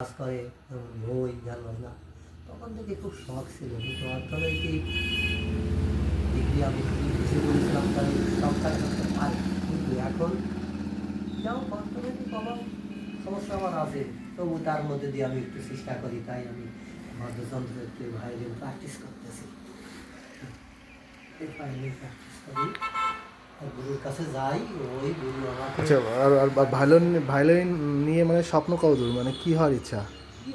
কাজ করে, যেমন বই, গান বাজনা, তখন থেকে খুব শখ ছিল। কিন্তু অর্থনৈতিক ডিগ্রি আমি কিছু করেছিলাম, তাই সংসার করতে পারি। কিন্তু এখন যেমন অর্থনৈতিক অভাব সমস্যা আমার আছে, তবু তার মধ্যে দিয়ে আমি একটু চেষ্টা করি। তাই আমি বাদ্যযন্ত্র একটু ভায়োলিন প্র্যাকটিস করতেছি। ভায়োলিন প্র্যাকটিস করি, গুরুর কাছে যাই, ওই গুরু আমাকে। আচ্ছা, আর ভায়োলিন নিয়ে মানে স্বপ্ন কতদূর, মানে কি হওয়ার ইচ্ছা?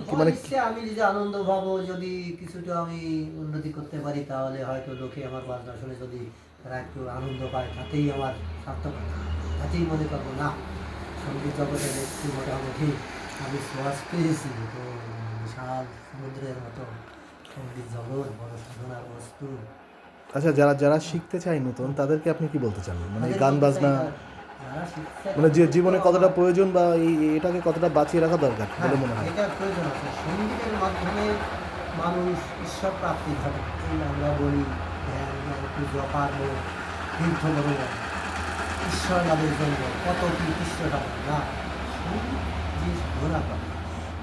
কি মানে ইচ্ছে আমি যদি আনন্দ ভাবো, যদি কিছুটা আমি উন্নতি করতে পারি, তাহলে হয়তো লোকে আমার বাজনা শুনে যদি তারা একটু আনন্দ পায়, তাতেই আমার সার্থকতা। তাতেই মনে করবো না, সঙ্গীত জগতে একটু মোটামুটি আমি শ্বাস পেয়েছি। তো বিশাল সমুদ্রের মতো সঙ্গীত জগৎ বড় সাধনার বস্তু। আচ্ছা, যারা যারা শিখতে চায় নতুন, তাদেরকে আপনি কি বলতে চান? মানে তাদের গান বলতে চাই, বাজনা যারা শিখছে মানে যে তাদের তো জীবনে কতটা আমার। প্রয়োজন, বা এটাকে কতটা বাঁচিয়ে রাখা দরকার বলে হ্যাঁ, মনে হয়? এটার প্রয়োজন আছে। সঙ্গীতের মাধ্যমে মানুষ ঈশ্বর প্রাপ্তি ঘটে। এই আমরা বলি ধ্যান, একটু জপার হোক, তীর্থ বড় ঈশ্বর লাভের জন্য কত কি কৃষ্ণটা না। সঙ্গীত যে সাধনা করে,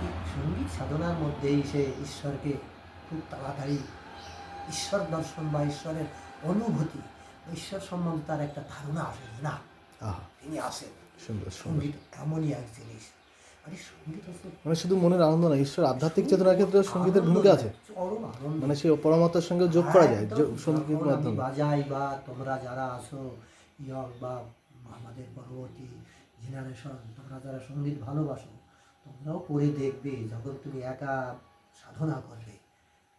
এই সঙ্গীত সাধনার মধ্যেই সে ঈশ্বরকে খুব তাড়াতাড়ি ঈশ্বর দর্শন বা ঈশ্বরের অনুভূতি, ঈশ্বর সম্বন্ধে তার একটা ধারণা আসে যে না, আহা, তিনি আসেন। সুন্দর সুন্দর। সঙ্গীত এমনই এক জিনিস। আরে সঙ্গীত হচ্ছে মানে শুধু মনের আনন্দ না, ঈশ্বর আধ্যাত্মিক চেতনার ক্ষেত্রে সঙ্গীতের ভূমিকা আছে। চরম আনন্দ। মানে সেই পরমাত্মার সঙ্গে যোগ করা যায় একদম। সঙ্গীতের যখন আমি মাধ্যমে। বাজাই বা তোমরা যারা আছো ইয়ং বা আমাদের পরবর্তী জেনারেশন, তোমরা যারা সঙ্গীত ভালোবাসো, তোমরাও করে দেখবে। যখন তুমি একা সাধনা করবে,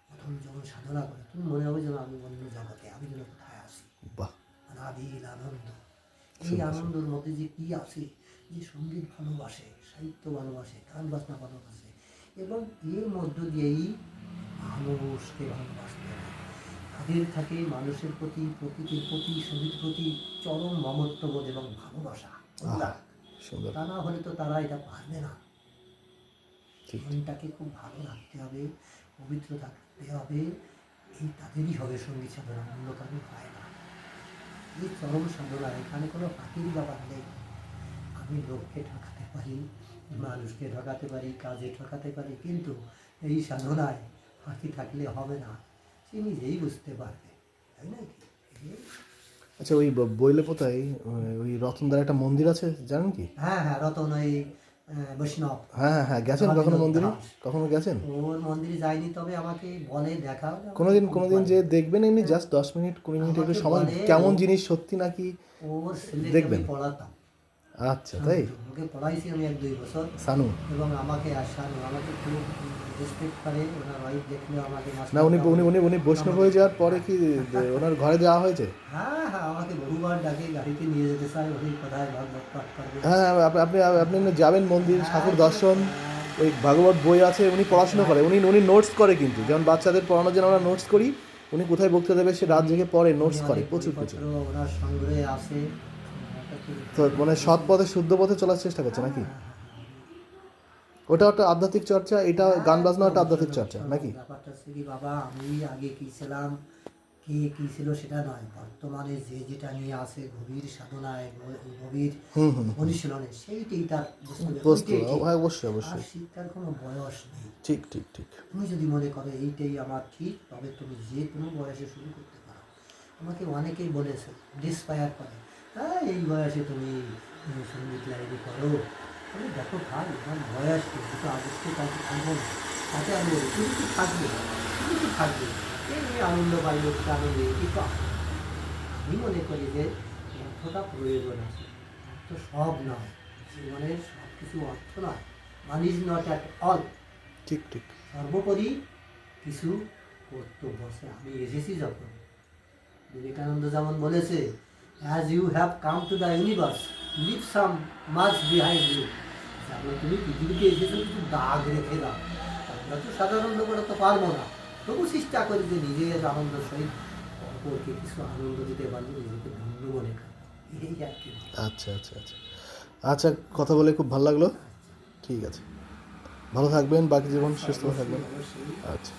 প্রথম যখন সাধনা করে, তুমি মনে হবে যেন আমি অন্য জগতে, আমি যেন কোথায় আসি। বাহ, অনাবিল আনন্দ। এই সুন্দর আনন্দের মধ্যে যে কি আছে, যে সঙ্গীত ভালোবাসে, সাহিত্য ভালোবাসে, গান বাজনা ভালোবাসে, এবং এর মধ্য দিয়েই মানুষকে ভালোবাসতে হবে। তাদের থাকে মানুষের প্রতি, প্রকৃতির প্রতি, সঙ্গীত প্রতি চরম মমত্ববোধ এবং ভালোবাসা। আহা, সুন্দর। তা না হলে তো তারা এটা পারবে না। ঠিক। মনটাকে খুব ভালো রাখতে হবে, পবিত্র থাকতে হবে। এই তাদেরই হবে সঙ্গীত সাধনা, অন্য কারণ হয় না। এই চরম সাধনা, এখানে কোনো ফাঁকির ব্যাপার নেই। আমি লোককে ঠকাতে পারি, মানুষকে ঠকাতে পারি, কাজে ঠকাতে পারি, কিন্তু এই সাধনায় ফাঁকি থাকলে হবে না। সে নিজেই বুঝতে পারবে, তাই না কি? আচ্ছা, ওই বৈলপোতায় ওই রতনদার একটা মন্দির আছে, জানেন কি? হ্যাঁ হ্যাঁ, রতন ওই বৈষ্ণব। হ্যাঁ হ্যাঁ হ্যাঁ, গেছেন কখনো মন্দিরে? কখনো গেছেন? ওর মন্দিরে যাইনি, তবে আমাকে বলে দেখাও। কোনোদিন যে দেখবেন, এমনি জাস্ট 10 মিনিট 20 মিনিট একটু সময়, কেমন জিনিস সত্যি নাকি ওর ছেলেকে আমি দেখবেন। পড়াতাম। আচ্ছা, তাই? ওকে পড়াইছি আমি 1-2 বছর। সানু? এবং আমাকে আসানো, আমাকে খুব রেসপেক্ট করে। ওনার ওয়াইফ দেখলেও আমাকে না, মাস্টার উনি উনি উনি উনি বৈষ্ণব হয়ে যাওয়ার পরে কি ওনার ঘরে যাওয়া হয়েছে? হ্যাঁ হ্যাঁ, আমাকে বহুবার ডাকে, গাড়িতে নিয়ে যেতে চায়, ওই কোথায় ভাগবত পাঠ করবে। হ্যাঁ, আপনি আপনি যাবেন মন্দির, ঠাকুর দর্শন, ওই ভাগবত বই আছে, উনি পড়াশোনা করে, উনি নোটস করে, কিন্তু যেমন বাচ্চাদের পড়ানোর জন্য আমরা নোটস করি, উনি কোথায় বক্তৃতা দেবে সে রাত জেগে পড়ে, নোটস করে প্রচুর প্রচুর। ওনার সংগ্রহে আছে। তো মানে সৎ পথে শুদ্ধ পথে চলার চেষ্টা করছে নাকি? ওটা একটা আধ্যাত্মিক চর্চা, এটা গান বাজনা একটা আধ্যাত্মিক চর্চা নাকি? ব্যাপারটা হচ্ছে কি বাবা, আমি আগে কি ছিলাম, কে কি ছিল সেটা নয়, বর্তমানে যে যেটা নিয়ে আসে গভীর সাধনায়, গভীর অনুশীলনে, সেইটাই তার বস্তু, অবশ্যই আর অবশ্যই। শিক্ষার কোনো বয়স নেই। ঠিক ঠিক ঠিক। তুমি যদি মনে করো এইটাই আমার ঠিক, তবে তুমি যে কোনো বয়সে শুরু করতে পারো। আমাকে অনেকেই বলেছে, ডিসপায়ার করে, হ্যাঁ এই বয়সে তুমি সঙ্গীত লাইনে করো। আমি দেখো ভাই, আমার বয়স কিন্তু আগস্টে কালকে থাকবো না। তাতে আমি বলি তুমি কি থাকবে, তুমি কি থাকবে, এই নিয়ে আনন্দ পাই, লোককে আনন্দে কিন্তু আমি মনে করি যে অর্থটা প্রয়োজন আছে। অর্থ সব নয়, জীবনের সব কিছু অর্থ নয়। Money is not at all. ঠিক ঠিক। সর্বোপরি কিছু কর্তব্য আছে। আমি এসেছি যখন, বিবেকানন্দ যেমন বলেছে, as you have come to the universe, leave some much behind you. যেমন তুমি পৃথিবীতে এসেছো, কিছু দাগ রেখে দাও। আমরা তো সাধারণ লোকেরা তো পারবো না, তবু চেষ্টা করি যে নিজের আনন্দ সহিত অপরকে কিছু আনন্দ দিতে পারলে নিজেকে ধন্য মনে করি। এই আর কি। আচ্ছা আচ্ছা আচ্ছা আচ্ছা, কথা বলে খুব ভালো লাগলো। ঠিক আছে, ভালো থাকবেন, বাকি জীবন সুস্থ থাকবেন। অবশ্যই। আচ্ছা।